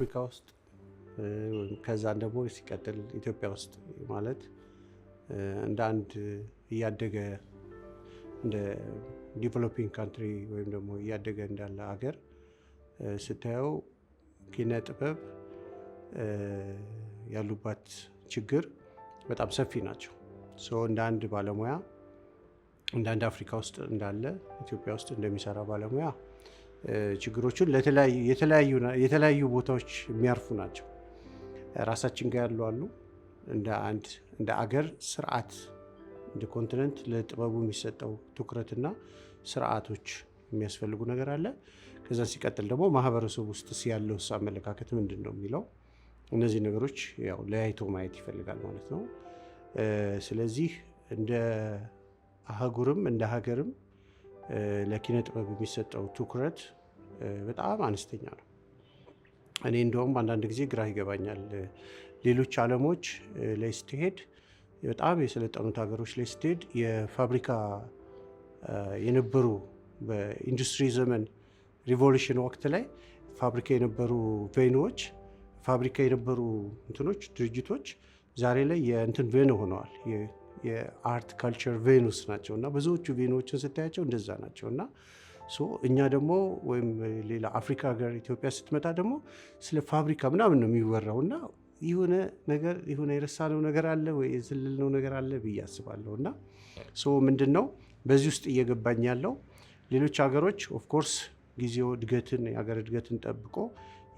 አፍሪካ ውስጥ ከዛን ደግሞ ሲቀጥል ኢትዮጵያ ውስጥ ማለት እንደ አንድ እያደገ እንደ ዲቨሎፒንግ ካንትሪ ወይም ደግሞ እያደገ እንዳለ ሀገር ስታየው ኪነ ጥበብ ያሉባት ችግር በጣም ሰፊ ናቸው። እንደ አንድ ባለሙያ እንደ አንድ አፍሪካ ውስጥ እንዳለ ኢትዮጵያ ውስጥ እንደሚሰራ ባለሙያ ችግሮቹን የተለያዩ ቦታዎች የሚያርፉ ናቸው። ራሳችን ጋር ያሉ አሉ። እንደ አገር ስርዓት እንደ ኮንቲነንት ለጥበቡ የሚሰጠው ትኩረትና ስርዓቶች የሚያስፈልጉ ነገር አለ። ከዛ ሲቀጥል ደግሞ ማህበረሰብ ውስጥ ያለው አመለካከት ምንድን ነው የሚለው እነዚህ ነገሮች ያው ለያይቶ ማየት ይፈልጋል ማለት ነው። ስለዚህ እንደ አህጉርም እንደ ሀገርም ለኪነ ጥበብ የሚሰጠው ትኩረት በጣም አነስተኛ ነው። እኔ እንደውም አንዳንድ ጊዜ ግራ ይገባኛል። ሌሎች ዓለሞች ላይ ስትሄድ በጣም የሰለጠኑት ሀገሮች ላይ ስትሄድ የፋብሪካ የነበሩ በኢንዱስትሪ ዘመን ሪቮሉሽን ወቅት ላይ ፋብሪካ የነበሩ ቬኖች ፋብሪካ የነበሩ እንትኖች ድርጅቶች ዛሬ ላይ የእንትን ቬኖ ሆነዋል። የአርት ካልቸር ቬኑስ ናቸው እና ብዙዎቹ ቬኖችን ስታያቸው እንደዛ ናቸው እና እኛ ደግሞ ወይም ሌላ አፍሪካ ሀገር ኢትዮጵያ ስትመጣ ደግሞ ስለ ፋብሪካ ምናምን ነው የሚወራው እና የሆነ የረሳነው ነገር አለ ወይ የዘለልነው ነገር አለ ብዬ አስባለሁ። እና ምንድን ነው በዚህ ውስጥ እየገባኝ ያለው ሌሎች ሀገሮች ኦፍኮርስ ጊዜው እድገትን የሀገር እድገትን ጠብቆ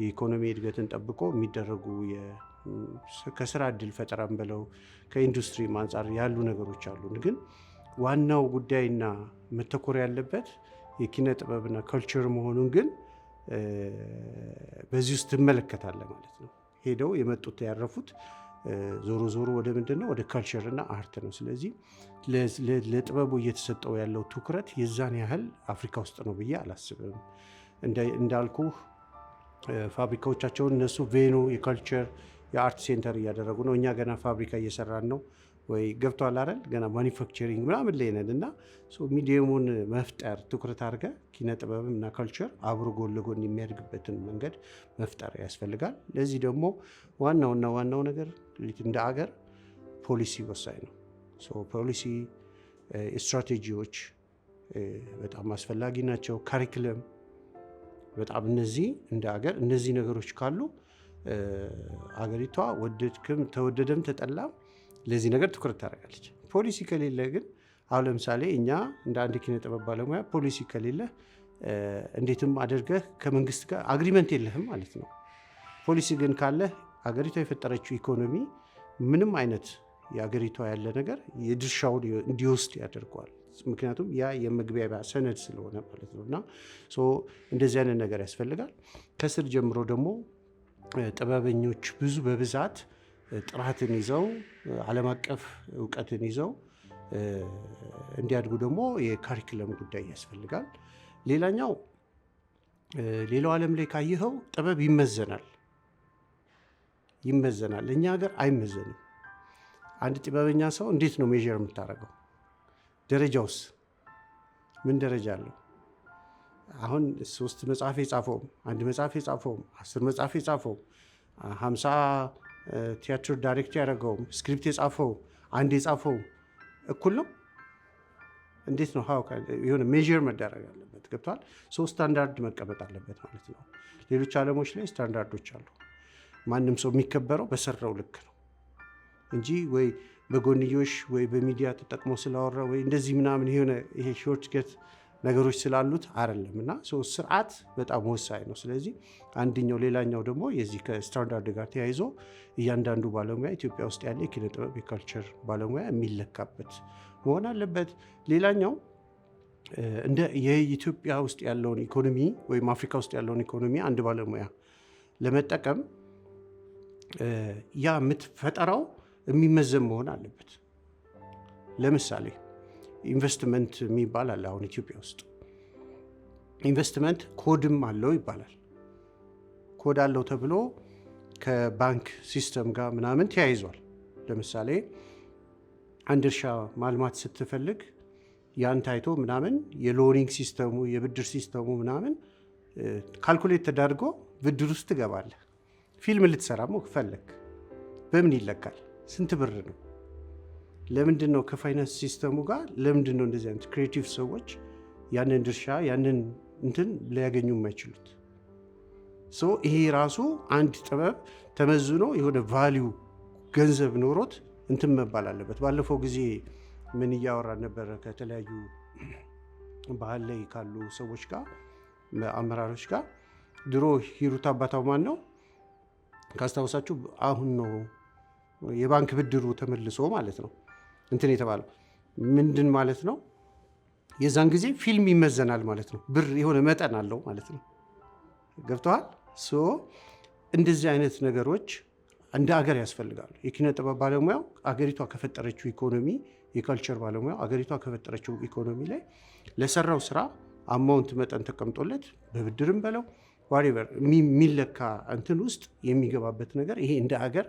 የኢኮኖሚ እድገትን ጠብቆ የሚደረጉ ከስራ እድል ፈጠራም ብለው ከኢንዱስትሪ አንጻር ያሉ ነገሮች አሉ። ግን ዋናው ጉዳይና መተኮር ያለበት የኪነ ጥበብና ካልቸር መሆኑን ግን በዚህ ውስጥ ትመለከታለህ ማለት ነው። ሄደው የመጡት ያረፉት ዞሮ ወደ ምንድን ነው ወደ ካልቸር እና አርት ነው። ስለዚህ ለጥበቡ እየተሰጠው ያለው ትኩረት የዛን ያህል አፍሪካ ውስጥ ነው ብዬ አላስብም። እንዳልኩ ፋብሪካዎቻቸውን እነሱ ቬኖ የካልቸር የአርት ሴንተር እያደረጉ ነው። እኛ ገና ፋብሪካ እየሰራን ነው ወይ ገብቷል አይደል? ገና ማኒፋክቸሪንግ ምናምን ላይ ነን እና ሚዲየሙን መፍጠር ትኩረት አድርገ ኪነ ጥበብም እና ካልቸር አብሮ ጎን ለጎን የሚያድግበትን መንገድ መፍጠር ያስፈልጋል። ለዚህ ደግሞ ዋናው ነገር እንደ አገር ፖሊሲ ወሳኝ ነው። ፖሊሲ ስትራቴጂዎች በጣም አስፈላጊ ናቸው። ካሪክለም በጣም እነዚህ እንደ አገር እነዚህ ነገሮች ካሉ አገሪቷ ተወደደም ተጠላም ለዚህ ነገር ትኩረት ታደርጋለች። ፖሊሲ ከሌለ ግን አሁን ለምሳሌ እኛ እንደ አንድ ኪነ ጥበብ ባለሙያ ፖሊሲ ከሌለ እንዴትም አድርገህ ከመንግስት ጋር አግሪመንት የለህም ማለት ነው። ፖሊሲ ግን ካለ አገሪቷ የፈጠረችው ኢኮኖሚ ምንም አይነት የአገሪቷ ያለ ነገር የድርሻውን እንዲወስድ ያደርገዋል። ምክንያቱም ያ የመግቢያ ሰነድ ስለሆነ ማለት ነው። እና እንደዚህ አይነት ነገር ያስፈልጋል። ከስር ጀምሮ ደግሞ ጥበበኞች በብዛት ጥራትን ይዘው ዓለም አቀፍ እውቀትን ይዘው እንዲያድጉ ደግሞ የካሪክለም ጉዳይ ያስፈልጋል። ሌላው ዓለም ላይ ካየኸው ጥበብ ይመዘናል። እኛ ሀገር አይመዘንም። አንድ ጥበበኛ ሰው እንዴት ነው ሜዥር የምታደርገው? ደረጃውስ ምን ደረጃ አለው? አሁን 3 መጽሐፍ የጻፈውም 1 መጽሐፍ የጻፈውም 10 መጽሐፍ የጻፈውም 50 ቲያትር ዳይሬክት ያደረገውም ስክሪፕት የጻፈው አንድ የጻፈው እኩል ነው? እንዴት ነው የሆነ ሜዥር መደረግ አለበት። ገብቷል? ስታንዳርድ መቀመጥ አለበት ማለት ነው። ሌሎች ዓለሞች ላይ ስታንዳርዶች አሉ። ማንም ሰው የሚከበረው በሰራው ልክ ነው እንጂ ወይ በጎንዮሽ ወይ በሚዲያ ተጠቅሞ ስላወራ ወይ እንደዚህ ምናምን ይሄ ሾርትከት ነገሮች ስላሉት አይደለም። እና ስርዓት በጣም ወሳኝ ነው። ስለዚህ አንደኛው ሌላኛው ደግሞ የዚህ ከስታንዳርድ ጋር ተያይዞ እያንዳንዱ ባለሙያ ኢትዮጵያ ውስጥ ያለ የኪነ ጥበብ የካልቸር ባለሙያ የሚለካበት መሆን አለበት። ሌላኛው እንደ የኢትዮጵያ ውስጥ ያለውን ኢኮኖሚ ወይም አፍሪካ ውስጥ ያለውን ኢኮኖሚ አንድ ባለሙያ ለመጠቀም ያ የምትፈጠረው የሚመዘን መሆን አለበት። ለምሳሌ ኢንቨስትመንት የሚባል አለ። አሁን ኢትዮጵያ ውስጥ ኢንቨስትመንት ኮድም አለው ይባላል። ኮድ አለው ተብሎ ከባንክ ሲስተም ጋር ምናምን ተያይዟል። ለምሳሌ አንድ እርሻ ማልማት ስትፈልግ ያን ታይቶ ምናምን የሎኒንግ ሲስተሙ የብድር ሲስተሙ ምናምን ካልኩሌት ተደርጎ ብድር ውስጥ ትገባለህ። ፊልም ልትሰራሞ ፈለክ በምን ይለካል? ስንት ብር ነው? ለምንድን ነው ከፋይናንስ ሲስተሙ ጋር ለምንድን ነው እንደዚህ አይነት ክሬቲቭ ሰዎች ያንን ድርሻ ያንን እንትን ሊያገኙ የማይችሉት? ይሄ ራሱ አንድ ጥበብ ተመዝኖ የሆነ ቫሊዩ ገንዘብ ኖሮት እንትን መባል አለበት። ባለፈው ጊዜ ምን እያወራን ነበረ ከተለያዩ ባህል ላይ ካሉ ሰዎች ጋር አመራሮች ጋር። ድሮ ሂሩት አባታው ማን ነው ካስታውሳችሁ፣ አሁን ነው የባንክ ብድሩ ተመልሶ ማለት ነው እንትን የተባለው። ምንድን ማለት ነው? የዛን ጊዜ ፊልም ይመዘናል ማለት ነው። ብር የሆነ መጠን አለው ማለት ነው። ገብተዋል። እንደዚህ አይነት ነገሮች እንደ አገር ያስፈልጋሉ። የኪነ ጥበብ ባለሙያው አገሪቷ ከፈጠረችው ኢኮኖሚ፣ የካልቸር ባለሙያው አገሪቷ ከፈጠረችው ኢኮኖሚ ላይ ለሰራው ስራ አማውንት መጠን ተቀምጦለት በብድርም በለው ዋሪቨር የሚለካ እንትን ውስጥ የሚገባበት ነገር ይሄ እንደ ሀገር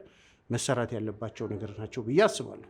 መሰራት ያለባቸው ነገር ናቸው ብዬ አስባለሁ።